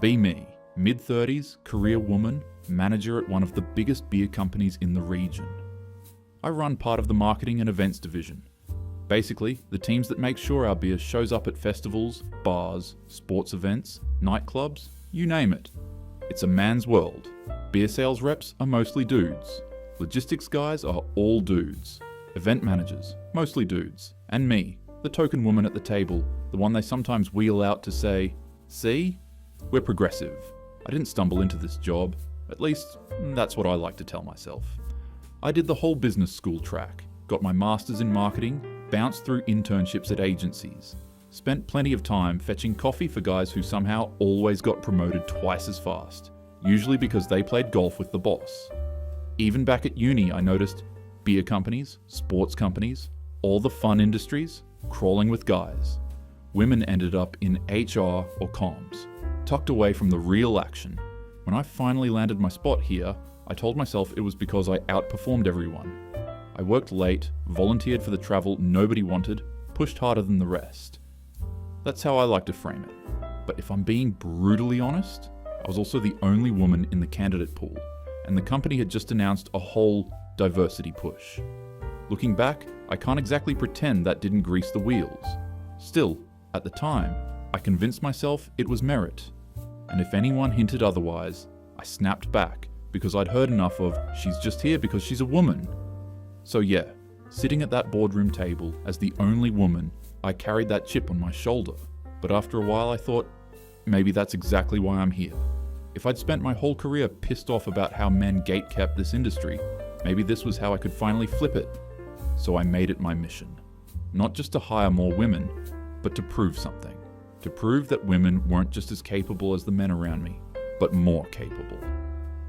Be me, mid-30s, career woman, manager at one of the biggest beer companies in the region. I run part of the marketing and events division. Basically, the teams that make sure our beer shows up at festivals, bars, sports events, nightclubs, you name it. It's a man's world. Beer sales reps are mostly dudes. Logistics guys are all dudes. Event managers, mostly dudes. And me, the token woman at the table, the one they sometimes wheel out to say, "See? We're progressive. I didn't stumble into this job. At least, that's what I like to tell myself." I did the whole business school track, got my master's in marketing, bounced through internships at agencies, spent plenty of time fetching coffee for guys who somehow always got promoted twice as fast, usually because they played golf with the boss. Even back at uni, I noticed beer companies, sports companies, all the fun industries, crawling with guys. Women ended up in HR or comms, tucked away from the real action. When I finally landed my spot here, I told myself it was because I outperformed everyone. I worked late, volunteered for the travel nobody wanted, pushed harder than the rest. That's how I like to frame it. But if I'm being brutally honest, I was also the only woman in the candidate pool, and the company had just announced a whole diversity push. Looking back, I can't exactly pretend that didn't grease the wheels. Still, at the time, I convinced myself it was merit. And if anyone hinted otherwise, I snapped back because I'd heard enough of "she's just here because she's a woman." So yeah, sitting at that boardroom table as the only woman, I carried that chip on my shoulder. But after a while I thought, maybe that's exactly why I'm here. If I'd spent my whole career pissed off about how men gatekept this industry, maybe this was how I could finally flip it. So I made it my mission. Not just to hire more women, but to prove something. To prove that women weren't just as capable as the men around me, but more capable.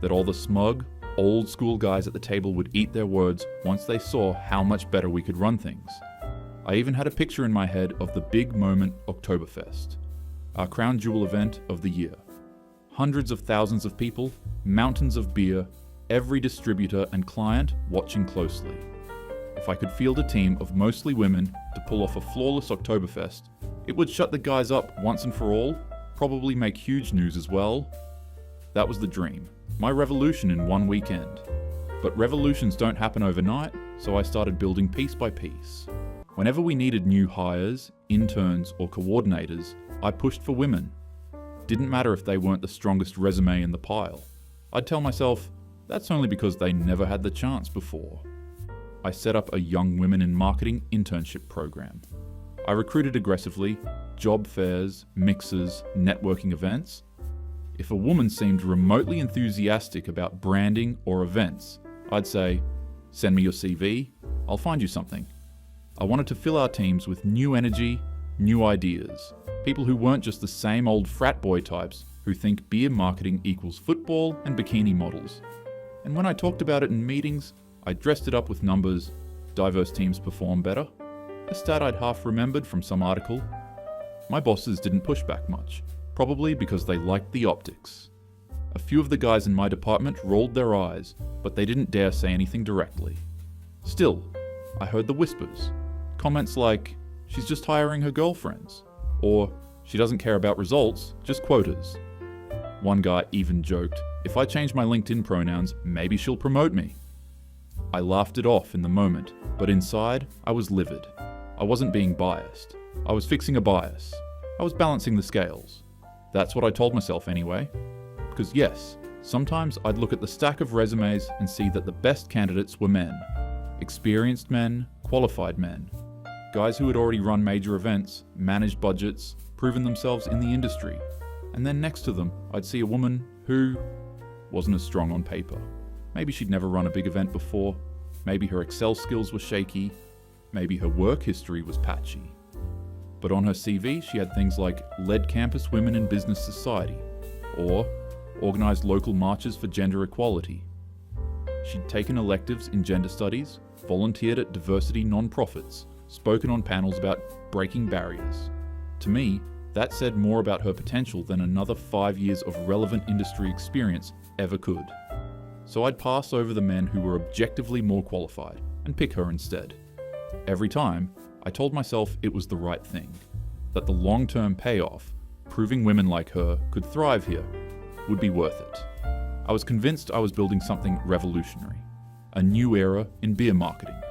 That all the smug, old school guys at the table would eat their words once they saw how much better we could run things. I even had a picture in my head of the big moment Oktoberfest, our crown jewel event of the year. Hundreds of thousands of people, mountains of beer, every distributor and client watching closely. If I could field a team of mostly women to pull off a flawless Oktoberfest, it would shut the guys up once and for all, probably make huge news as well. That was the dream. My revolution in one weekend. But revolutions don't happen overnight, so I started building piece by piece. Whenever we needed new hires, interns, or coordinators, I pushed for women. Didn't matter if they weren't the strongest resume in the pile. I'd tell myself, that's only because they never had the chance before. I set up a Young Women in Marketing internship program. I recruited aggressively, job fairs, mixers, networking events. If a woman seemed remotely enthusiastic about branding or events, I'd say, "Send me your CV, I'll find you something." I wanted to fill our teams with new energy, new ideas, people who weren't just the same old frat boy types who think beer marketing equals football and bikini models. And when I talked about it in meetings, I dressed it up with numbers. Diverse teams perform better. A stat I'd half remembered from some article. My bosses didn't push back much. Probably because they liked the optics. A few of the guys in my department rolled their eyes, but they didn't dare say anything directly. Still, I heard the whispers. Comments like, "She's just hiring her girlfriends," or "She doesn't care about results, just quotas." One guy even joked, "If I change my LinkedIn pronouns, maybe she'll promote me." I laughed it off in the moment, but inside, I was livid. I wasn't being biased. I was fixing a bias. I was balancing the scales. That's what I told myself anyway. Because yes, sometimes I'd look at the stack of resumes and see that the best candidates were men. Experienced men, qualified men. Guys who had already run major events, managed budgets, proven themselves in the industry. And then next to them, I'd see a woman who wasn't as strong on paper. Maybe she'd never run a big event before. Maybe her Excel skills were shaky. Maybe her work history was patchy. But on her CV, she had things like led campus women in business society, or organized local marches for gender equality. She'd taken electives in gender studies, volunteered at diversity non-profits, spoken on panels about breaking barriers. To me, that said more about her potential than another 5 years of relevant industry experience ever could. So I'd pass over the men who were objectively more qualified and pick her instead. Every time, I told myself it was the right thing, that the long-term payoff, proving women like her could thrive here would be worth it. I was convinced I was building something revolutionary, a new era in beer marketing,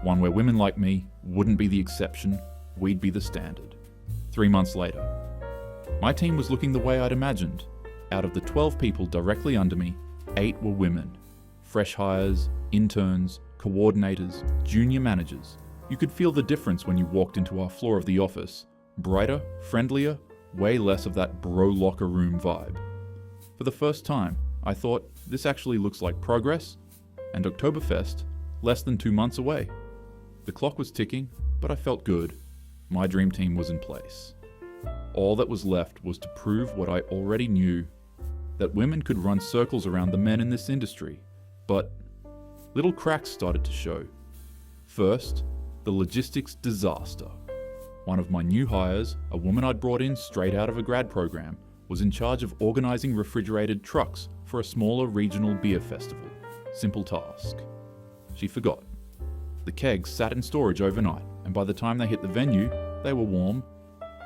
one where women like me wouldn't be the exception, we'd be the standard. 3 months later, my team was looking the way I'd imagined. Out of the 12 people directly under me, 8 were women. Fresh hires, interns, coordinators, junior managers. You could feel the difference when you walked into our floor of the office. Brighter, friendlier, way less of that bro locker room vibe. For the first time, I thought, this actually looks like progress, and Oktoberfest, less than 2 months away. The clock was ticking, but I felt good. My dream team was in place. All that was left was to prove what I already knew, that women could run circles around the men in this industry. But little cracks started to show. First, the logistics disaster. One of my new hires, a woman I'd brought in straight out of a grad program, was in charge of organizing refrigerated trucks for a smaller regional beer festival. Simple task. She forgot. The kegs sat in storage overnight, and by the time they hit the venue, they were warm.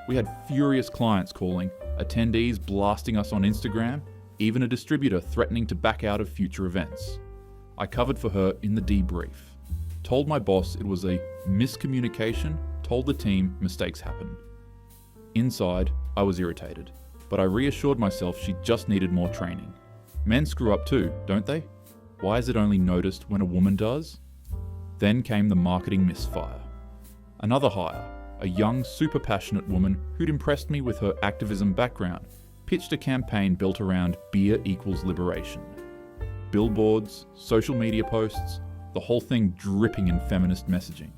We had furious clients calling, attendees blasting us on Instagram, even a distributor threatening to back out of future events. I covered for her in the debrief. Told my boss it was a miscommunication, told the team mistakes happen. Inside, I was irritated, but I reassured myself she just needed more training. Men screw up too, don't they? Why is it only noticed when a woman does? Then came the marketing misfire. Another hire, a young, super passionate woman who'd impressed me with her activism background, pitched a campaign built around beer equals liberation. Billboards, social media posts, the whole thing dripping in feminist messaging.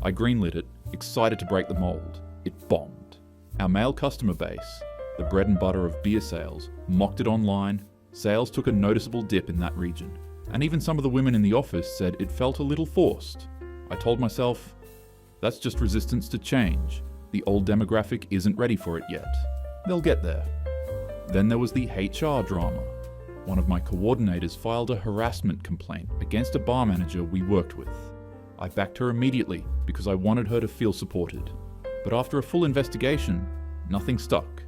I greenlit it, excited to break the mold. It bombed. Our male customer base, the bread and butter of beer sales, mocked it online. Sales took a noticeable dip in that region. And even some of the women in the office said it felt a little forced. I told myself, that's just resistance to change. The old demographic isn't ready for it yet. They'll get there. Then there was the HR drama. One of my coordinators filed a harassment complaint against a bar manager we worked with. I backed her immediately because I wanted her to feel supported. But after a full investigation, nothing stuck.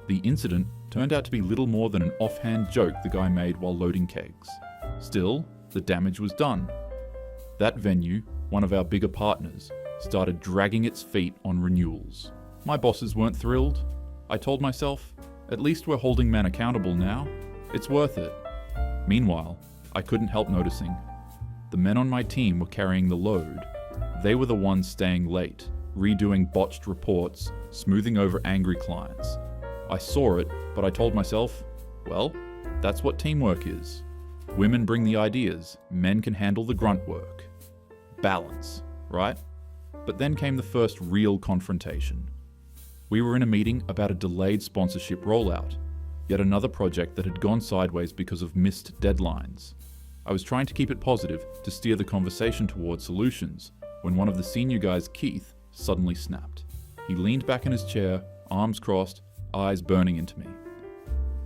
The incident turned out to be little more than an offhand joke the guy made while loading kegs. Still, the damage was done. That venue, one of our bigger partners, started dragging its feet on renewals. My bosses weren't thrilled. I told myself, at least we're holding men accountable now. It's worth it. Meanwhile, I couldn't help noticing. The men on my team were carrying the load. They were the ones staying late, redoing botched reports, smoothing over angry clients. I saw it, but I told myself, well, that's what teamwork is. Women bring the ideas, men can handle the grunt work. Balance, right? But then came the first real confrontation. We were in a meeting about a delayed sponsorship rollout, yet another project that had gone sideways because of missed deadlines. I was trying to keep it positive to steer the conversation towards solutions, when one of the senior guys, Keith, suddenly snapped. He leaned back in his chair, arms crossed, eyes burning into me.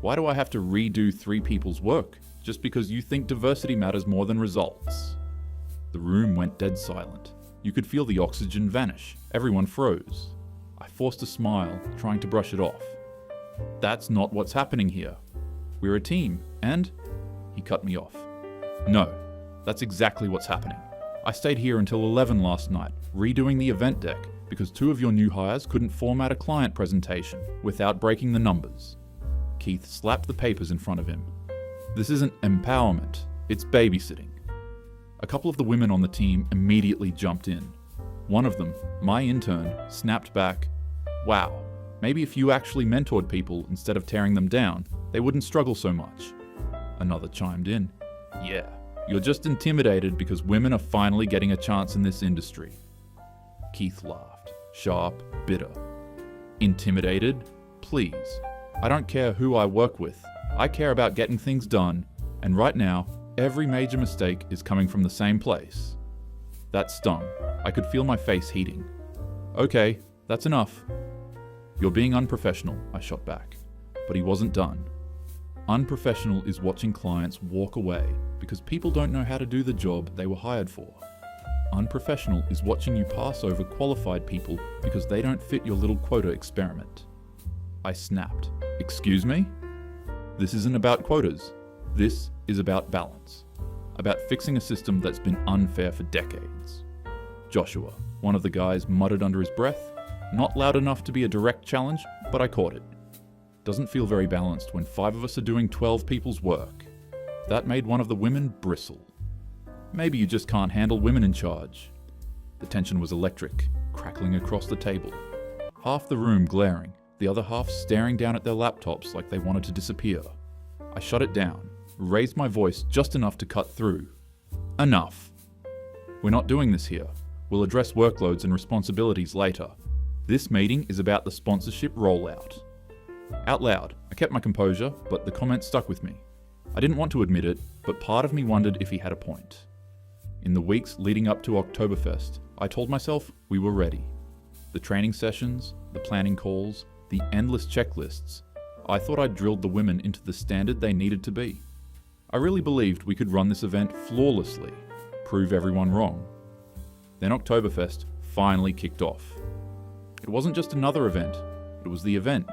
Why do I have to redo 3 people's work just because you think diversity matters more than results? The room went dead silent. You could feel the oxygen vanish. Everyone froze. I forced a smile, trying to brush it off. That's not what's happening here. We're a team, and... He cut me off. No, that's exactly what's happening. I stayed here until 11 last night, redoing the event deck, because 2 of your new hires couldn't format a client presentation without breaking the numbers. Keith slapped the papers in front of him. This isn't empowerment, it's babysitting. A couple of the women on the team immediately jumped in. One of them, my intern, snapped back, wow, maybe if you actually mentored people instead of tearing them down, they wouldn't struggle so much. Another chimed in, yeah, you're just intimidated because women are finally getting a chance in this industry. Keith laughed, sharp, bitter. Intimidated? Please. I don't care who I work with. I care about getting things done, and right now, every major mistake is coming from the same place. That stung. I could feel my face heating. Okay, that's enough. You're being unprofessional, I shot back. But he wasn't done. Unprofessional is watching clients walk away because people don't know how to do the job they were hired for. Unprofessional is watching you pass over qualified people because they don't fit your little quota experiment. I snapped. Excuse me? This isn't about quotas. This is about balance. About fixing a system that's been unfair for decades. Joshua, one of the guys, muttered under his breath. Not loud enough to be a direct challenge, but I caught it. Doesn't feel very balanced when 5 of us are doing 12 people's work. That made one of the women bristle. Maybe you just can't handle women in charge. The tension was electric, crackling across the table. Half the room glaring, the other half staring down at their laptops like they wanted to disappear. I shut it down, raised my voice just enough to cut through. Enough. We're not doing this here. We'll address workloads and responsibilities later. This meeting is about the sponsorship rollout. Out loud, I kept my composure, but the comment stuck with me. I didn't want to admit it, but part of me wondered if he had a point. In the weeks leading up to Oktoberfest, I told myself we were ready. The training sessions, the planning calls, the endless checklists. I thought I'd drilled the women into the standard they needed to be. I really believed we could run this event flawlessly, prove everyone wrong. Then Oktoberfest finally kicked off. It wasn't just another event, it was the event.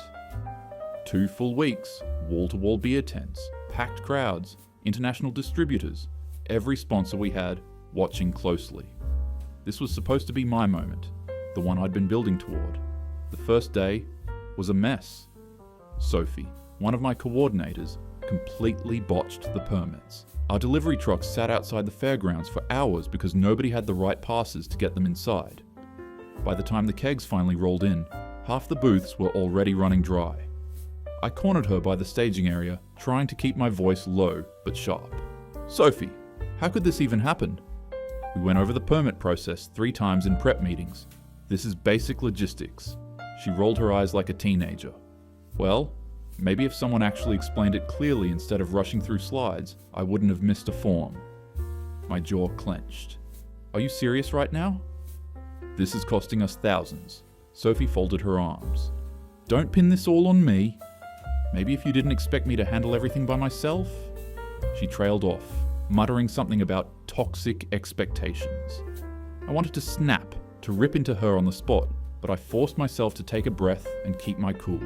2 full weeks, wall-to-wall beer tents, packed crowds, international distributors, every sponsor we had watching closely. This was supposed to be my moment, the one I'd been building toward. The first day was a mess. Sophie, one of my coordinators, completely botched the permits. Our delivery trucks sat outside the fairgrounds for hours because nobody had the right passes to get them inside. By the time the kegs finally rolled in, half the booths were already running dry. I cornered her by the staging area, trying to keep my voice low but sharp. Sophie, how could this even happen? We went over the permit process 3 times in prep meetings. This is basic logistics. She rolled her eyes like a teenager. Well, maybe if someone actually explained it clearly instead of rushing through slides, I wouldn't have missed a form. My jaw clenched. Are you serious right now? This is costing us thousands. Sophie folded her arms. Don't pin this all on me. Maybe if you didn't expect me to handle everything by myself? She trailed off, muttering something about toxic expectations. I wanted to snap, to rip into her on the spot, but I forced myself to take a breath and keep my cool.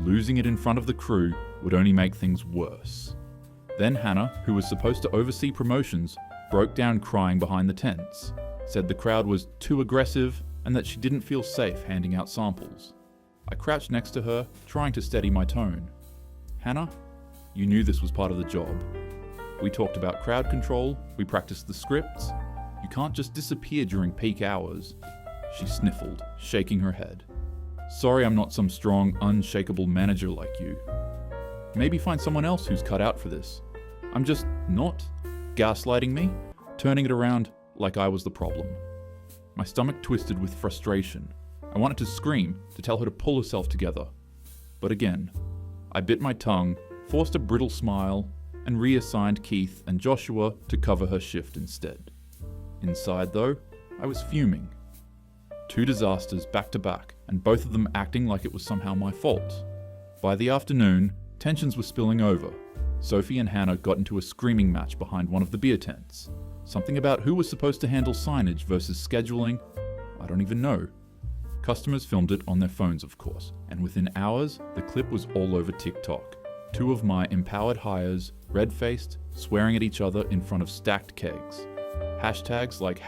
Losing it in front of the crew would only make things worse. Then Hannah, who was supposed to oversee promotions, broke down crying behind the tents, said the crowd was too aggressive and that she didn't feel safe handing out samples. I crouched next to her, trying to steady my tone. Hannah, you knew this was part of the job. We talked about crowd control, we practiced the scripts. You can't just disappear during peak hours. She sniffled, shaking her head. Sorry I'm not some strong, unshakable manager like you. Maybe find someone else who's cut out for this. I'm just not. Gaslighting me, turning it around like I was the problem. My stomach twisted with frustration. I wanted to scream, to tell her to pull herself together. But again, I bit my tongue, forced a brittle smile, and reassigned Keith and Joshua to cover her shift instead. Inside though, I was fuming. 2 disasters back to back, and both of them acting like it was somehow my fault. By the afternoon, tensions were spilling over. Sophie and Hannah got into a screaming match behind one of the beer tents. Something about who was supposed to handle signage versus scheduling, I don't even know. Customers filmed it on their phones, of course, and within hours, the clip was all over TikTok. 2 of my empowered hires, red-faced, swearing at each other in front of stacked kegs. Hashtags like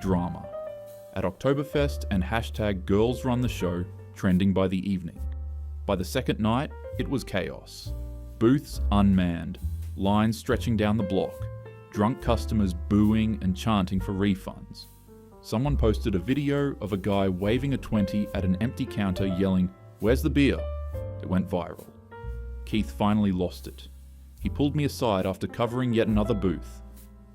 #drama. At Oktoberfest and #GirlsRunTheShow trending by the evening. By the second night, it was chaos. Booths unmanned, lines stretching down the block, drunk customers booing and chanting for refunds. Someone posted a video of a guy waving a 20 at an empty counter yelling, "Where's the beer?" It went viral. Keith finally lost it. He pulled me aside after covering yet another booth.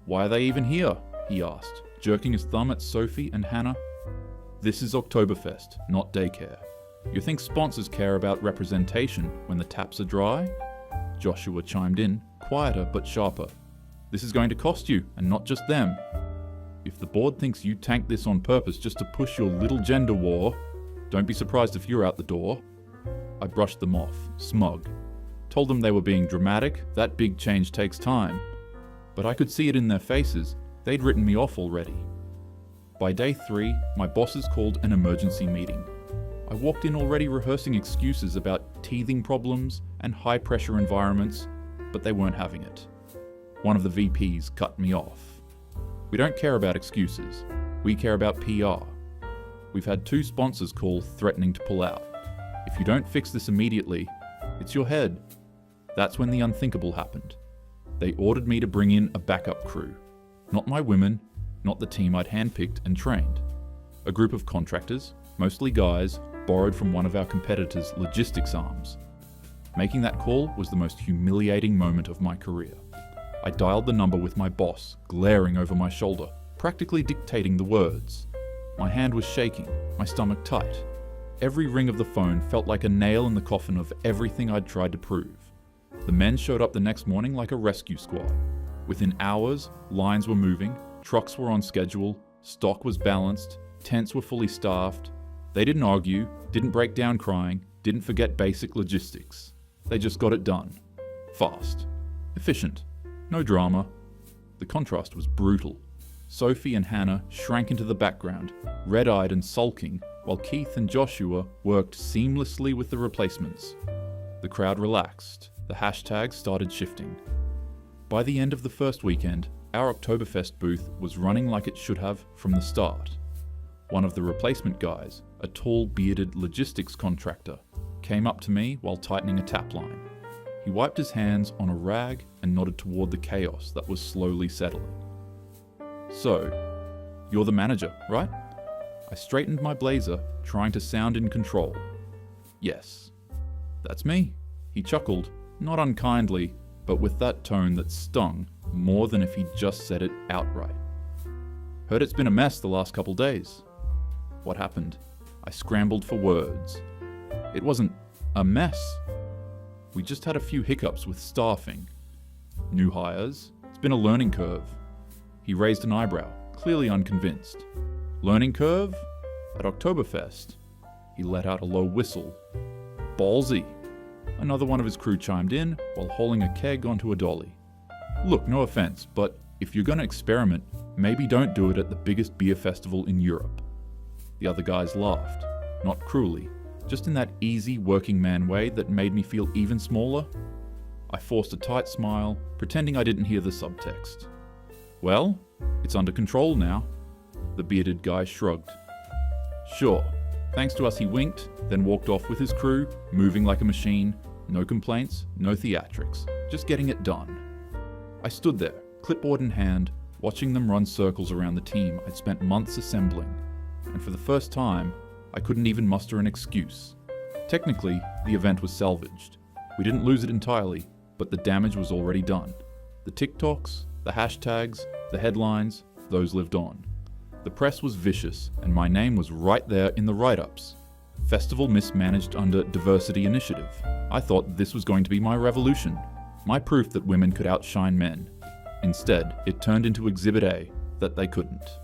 "Why are they even here?" he asked, jerking his thumb at Sophie and Hannah. "This is Oktoberfest, not daycare. You think sponsors care about representation when the taps are dry?" Joshua chimed in, quieter but sharper. "This is going to cost you, and not just them. If the board thinks you tanked this on purpose just to push your little gender war, don't be surprised if you're out the door." I brushed them off, smug. Told them they were being dramatic, that big change takes time. But I could see it in their faces, they'd written me off already. By day 3, my bosses called an emergency meeting. I walked in already rehearsing excuses about teething problems and high-pressure environments, but they weren't having it. One of the VPs cut me off. We don't care about excuses. We care about PR. We've had 2 sponsors call threatening to pull out. If you don't fix this immediately, it's your head. That's when the unthinkable happened. They ordered me to bring in a backup crew. Not my women, not the team I'd handpicked and trained. A group of contractors, mostly guys, borrowed from one of our competitors' logistics arms. Making that call was the most humiliating moment of my career. I dialed the number with my boss, glaring over my shoulder, practically dictating the words. My hand was shaking, my stomach tight. Every ring of the phone felt like a nail in the coffin of everything I'd tried to prove. The men showed up the next morning like a rescue squad. Within hours, lines were moving, trucks were on schedule, stock was balanced, tents were fully staffed. They didn't argue, didn't break down crying, didn't forget basic logistics. They just got it done. Fast. Efficient. No drama. The contrast was brutal. Sophie and Hannah shrank into the background, red-eyed and sulking, while Keith and Joshua worked seamlessly with the replacements. The crowd relaxed. The hashtags started shifting. By the end of the first weekend, our Oktoberfest booth was running like it should have from the start. One of the replacement guys, a tall, bearded logistics contractor, came up to me while tightening a tap line. He wiped his hands on a rag and nodded toward the chaos that was slowly settling. "So, you're the manager, right?" I straightened my blazer, trying to sound in control. "Yes." "That's me." He chuckled, not unkindly, but with that tone that stung more than if he'd just said it outright. "Heard it's been a mess the last couple days." What happened? I scrambled for words. It wasn't a mess. We just had a few hiccups with staffing. New hires. It's been a learning curve. He raised an eyebrow, clearly unconvinced. Learning curve? At Oktoberfest. He let out a low whistle. Ballsy. Another one of his crew chimed in while hauling a keg onto a dolly. Look, no offense, but if you're gonna experiment, maybe don't do it at the biggest beer festival in Europe. The other guys laughed, not cruelly, just in that easy working man way that made me feel even smaller. I forced a tight smile, pretending I didn't hear the subtext. "Well, it's under control now." The bearded guy shrugged. "Sure." Thanks to us, he winked, then walked off with his crew, moving like a machine. No complaints, no theatrics, just getting it done. I stood there, clipboard in hand, watching them run circles around the team I'd spent months assembling. And for the first time, I couldn't even muster an excuse. Technically, the event was salvaged. We didn't lose it entirely, but the damage was already done. The TikToks, the hashtags, the headlines, those lived on. The press was vicious, and my name was right there in the write-ups. Festival mismanaged under Diversity Initiative. I thought this was going to be my revolution, my proof that women could outshine men. Instead, it turned into Exhibit A, that they couldn't.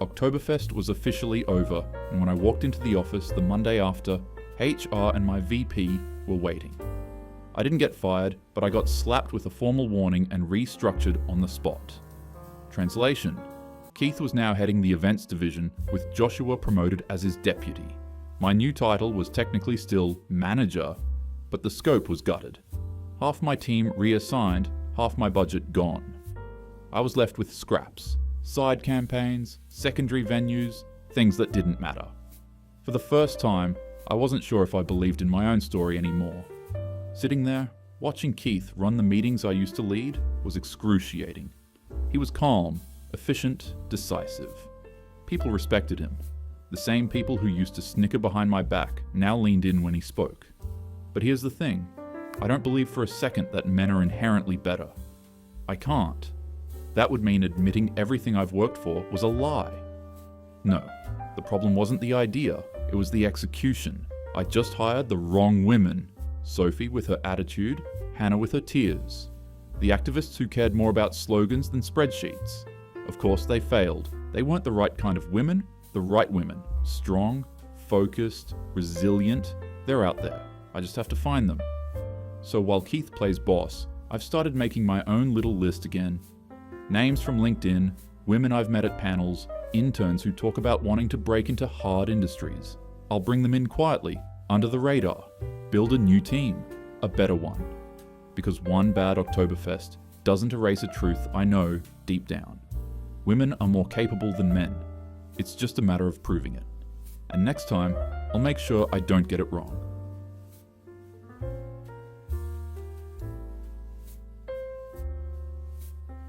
Oktoberfest was officially over, and when I walked into the office the Monday after, HR and my VP were waiting. I didn't get fired, but I got slapped with a formal warning and restructured on the spot. Translation: Keith was now heading the events division, with Joshua promoted as his deputy. My new title was technically still manager, but the scope was gutted. Half my team reassigned, half my budget gone. I was left with scraps, side campaigns, secondary venues, things that didn't matter. For the first time, I wasn't sure if I believed in my own story anymore. Sitting there, watching Keith run the meetings I used to lead, was excruciating. He was calm, efficient, decisive. People respected him. The same people who used to snicker behind my back now leaned in when he spoke. But here's the thing. I don't believe for a second that men are inherently better. I can't. That would mean admitting everything I've worked for was a lie. No, the problem wasn't the idea, it was the execution. I just hired the wrong women. Sophie with her attitude, Hannah with her tears. The activists who cared more about slogans than spreadsheets. Of course they failed. They weren't the right kind of women, the right women. Strong, focused, resilient. They're out there. I just have to find them. So while Keith plays boss, I've started making my own little list again. Names from LinkedIn, women I've met at panels, interns who talk about wanting to break into hard industries. I'll bring them in quietly, under the radar, build a new team, a better one. Because one bad Oktoberfest doesn't erase a truth I know deep down. Women are more capable than men. It's just a matter of proving it. And next time, I'll make sure I don't get it wrong.